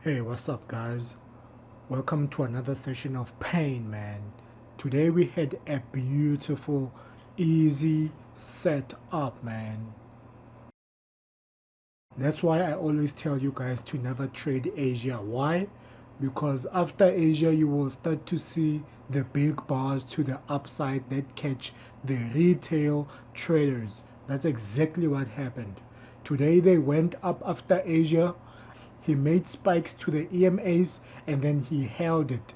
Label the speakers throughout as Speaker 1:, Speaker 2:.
Speaker 1: Hey, what's up, guys? Welcome to another session of Pain, man. Today we had a beautiful, easy setup, man. That's why I always tell you guys to never trade Asia. Why? Because after Asia, you will start to see the big bars to the upside that catch the retail traders. That's exactly what happened. Today they went up after Asia. He made spikes to the EMAs and then he held it.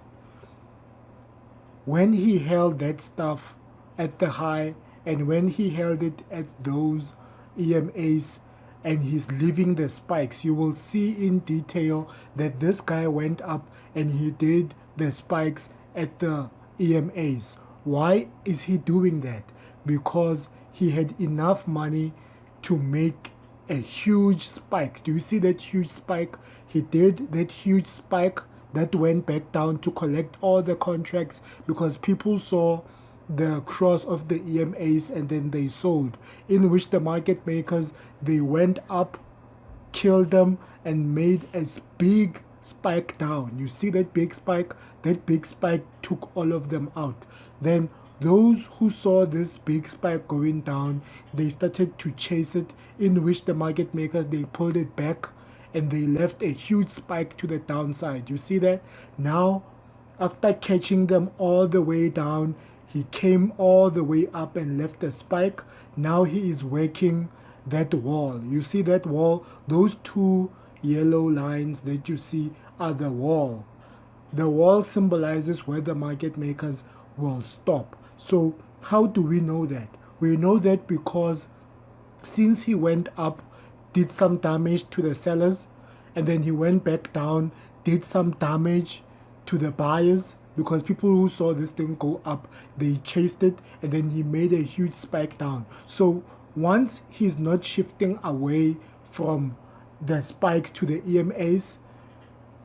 Speaker 1: When he held that stuff at the high and when he held it at those EMAs and he's leaving the spikes, you will see in detail that this guy went up and he did the spikes at the EMAs. Why is he doing that? Because he had enough money to make a huge spike. Do you see that huge spike? He did that huge spike that went back down to collect all the contracts because people saw the cross of the EMAs and then they sold, in which the market makers, they went up, killed them and made a big spike down. You see that big spike? That big spike took all of them out. Then those who saw this big spike going down, they started to chase it, in which the market makers, they pulled it back and they left a huge spike to the downside. You see that? Now, after catching them all the way down, he came all the way up and left a spike. Now he is working that wall. You see that wall? Those two yellow lines that you see are the wall. The wall symbolizes where the market makers will stop. So how do we know that? We know that because since he went up, did some damage to the sellers, and then he went back down, did some damage to the buyers, because people who saw this thing go up, they chased it, and then he made a huge spike down. So once he's not shifting away from the spikes to the EMAs,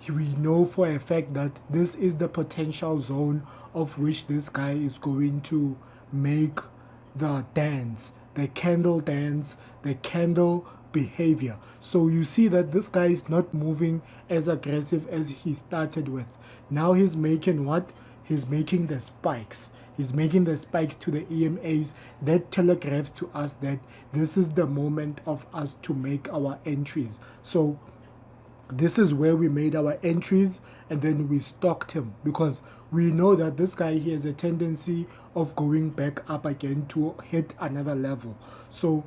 Speaker 1: we know for a fact that this is the potential zone of which this guy is going to make the dance, the candle dance, the candle behavior. So you see that this guy is not moving as aggressive as he started with. Now he's making what? He's making the spikes. He's making the spikes to the EMAs. That telegraphs to us that this is the moment of us to make our entries. So this is where we made our entries and then we stocked him, because we know that this guy, he has a tendency of going back up again to hit another level. So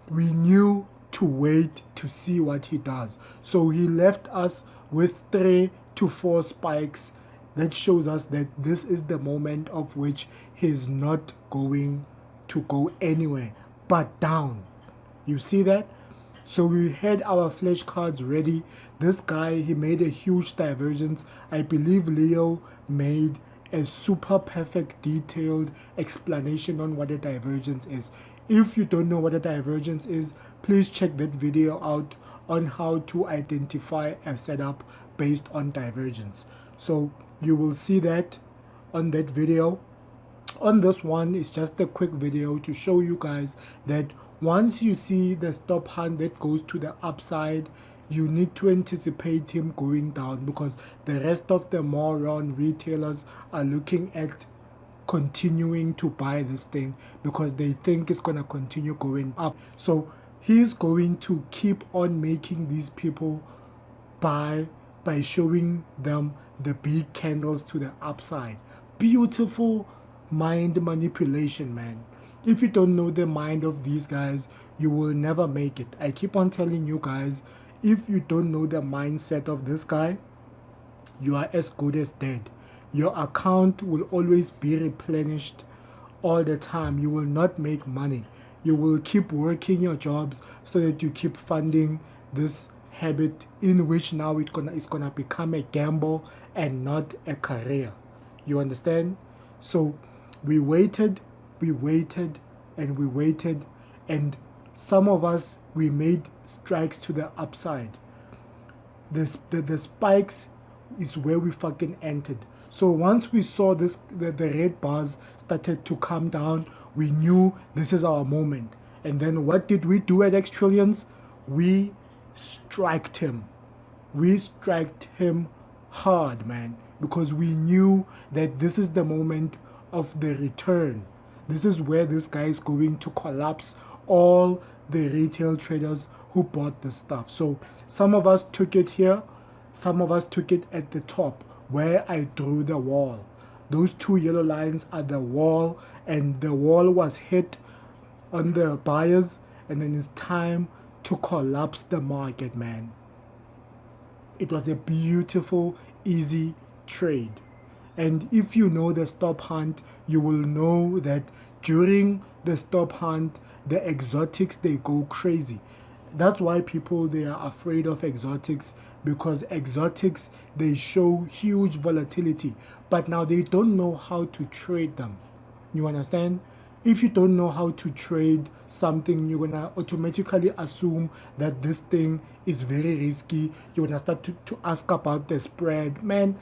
Speaker 1: we knew to wait to see what he does. So he left us with 3 to 4 spikes. That shows us that this is the moment of which he's not going to go anywhere but down. You see that? So we had our flashcards ready. This guy, he made a huge divergence. I believe Leo made a super perfect detailed explanation on what a divergence is. If you don't know what a divergence is, please check that video out on how to identify a setup based on divergence. So you will see that on that video. On this one, it's just a quick video to show you guys that once you see the stop hand that goes to the upside, you need to anticipate him going down, because the rest of the moron retailers are looking at continuing to buy this thing because they think it's going to continue going up. So he's going to keep on making these people buy by showing them the big candles to the upside. Beautiful mind manipulation, man. If you don't know the mind of these guys, you will never make it. I keep on telling you guys, if you don't know the mindset of this guy, you are as good as dead. Your account will always be replenished all the time. You will not make money. You will keep working your jobs so that you keep funding this habit, in which now it's gonna become a gamble and not a career. You understand? So we waited, and we waited, and some of us, we made strikes to the upside. The spikes is where we fucking entered. So once we saw this, the red bars started to come down, we knew this is our moment. And then what did we do at XTRILLIONS? We striked him. we striked him hard, man, because we knew that this is the moment of the return. This is where this guy is going to collapse all the retail traders who bought the stuff. So some of us took it here, some of us took it at the top where I drew the wall. Those two yellow lines are the wall, and the wall was hit on the buyers, and then it's time to collapse the market, man. It was a beautiful, easy trade. And if you know the stop hunt, you will know that during the stop hunt, the exotics, they go crazy. That's why people, they are afraid of exotics, because exotics, they show huge volatility, but now they don't know how to trade them. You understand? If you don't know how to trade something, you're gonna automatically assume that this thing is very risky. You're gonna start to ask about the spread. Man,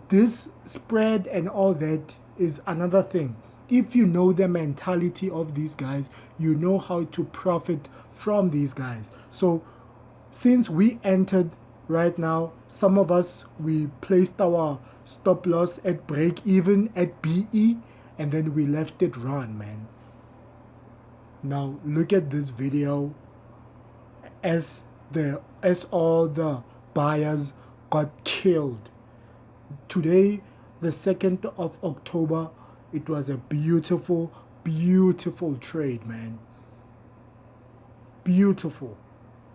Speaker 1: this spread and all that is another thing. If you know the mentality of these guys, you know how to profit from these guys. So since we entered right now, some of us, we placed our stop loss at break even at BE, and then we left it run, man. Now look at this video as all the buyers got killed. Today, the 2nd of October, it was a beautiful, beautiful trade, man. Beautiful.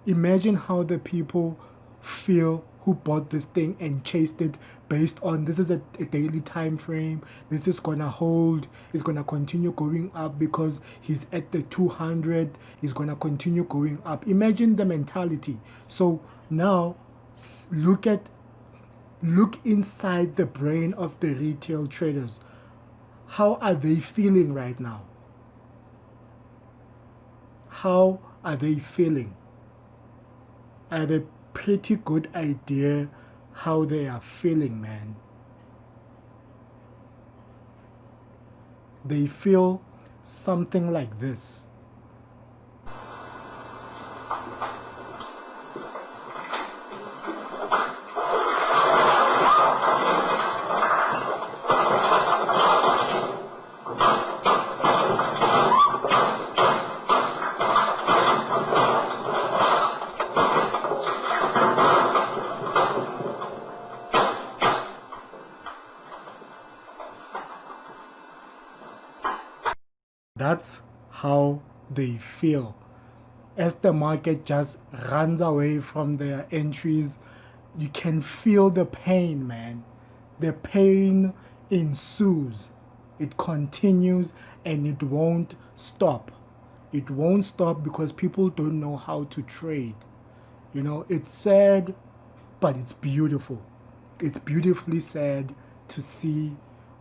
Speaker 1: Imagine how the people feel who bought this thing and chased it based on this is a daily time frame. This is gonna hold. It's gonna continue going up because he's at the 200. He's gonna continue going up. Imagine the mentality. So now look inside the brain of the retail traders. How are they feeling right now? How are they feeling? I have a pretty good idea how they are feeling, man. They feel something like this. That's how they feel. As the market just runs away from their entries, you can feel the pain, man. The pain ensues. It continues and it won't stop. It won't stop because people don't know how to trade. You know, it's sad, but it's beautiful. It's beautifully sad to see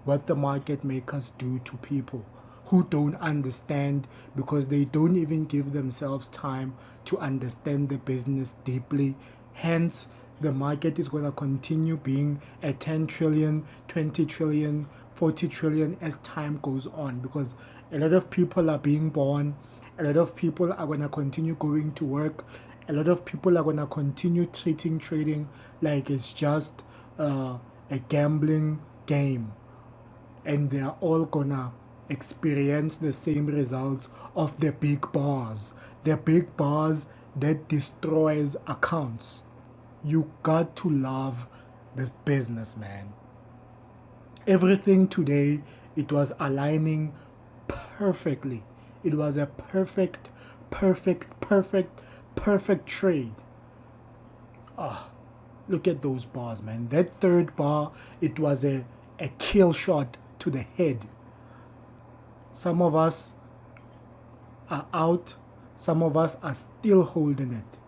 Speaker 1: what the market makers do to people who don't understand, because they don't even give themselves time to understand the business deeply. Hence, the market is going to continue being a 10 trillion, 20 trillion, 40 trillion as time goes on, because a lot of people are being born, a lot of people are going to continue going to work, a lot of people are going to continue treating trading like it's just a gambling game, and they are all going to experience the same results of the big bars. The big bars that destroys accounts. You got to love this business, man. Everything today, it was aligning perfectly. It was a perfect trade. Ah, look at those bars, man. That third bar, it was a kill shot to the head. Some of us are out, some of us are still holding it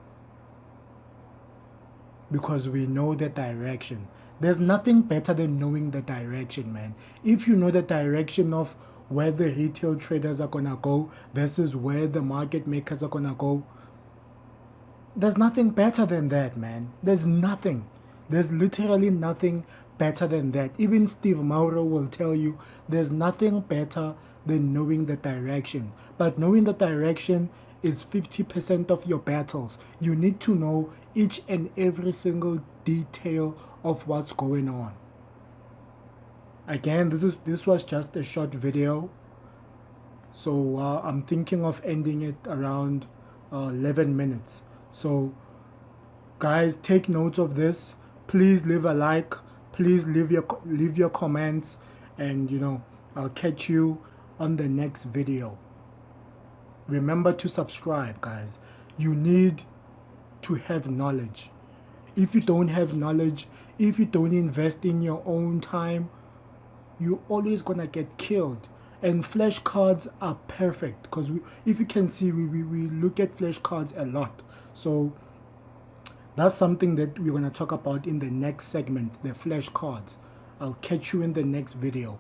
Speaker 1: because we know the direction. There's nothing better than knowing the direction, man. If you know the direction of where the retail traders are gonna go versus where the market makers are gonna go, there's nothing better than that, man. There's nothing. There's literally nothing better than that. Even Steve Mauro will tell you there's nothing better than knowing the direction. But knowing the direction is 50% of your battles. You need to know each and every single detail of what's going on. Again, this was just a short video, so I'm thinking of ending it around 11 minutes. So guys, take note of this. Please leave a like, please leave your comments, and I'll catch you on the next video. Remember to subscribe, guys. You need to have knowledge. If you don't have knowledge, if you don't invest in your own time, you're always gonna get killed. And flashcards are perfect, because if you can see, we look at flashcards a lot. So that's something that we're gonna talk about in the next segment, the flashcards. I'll catch you in the next video.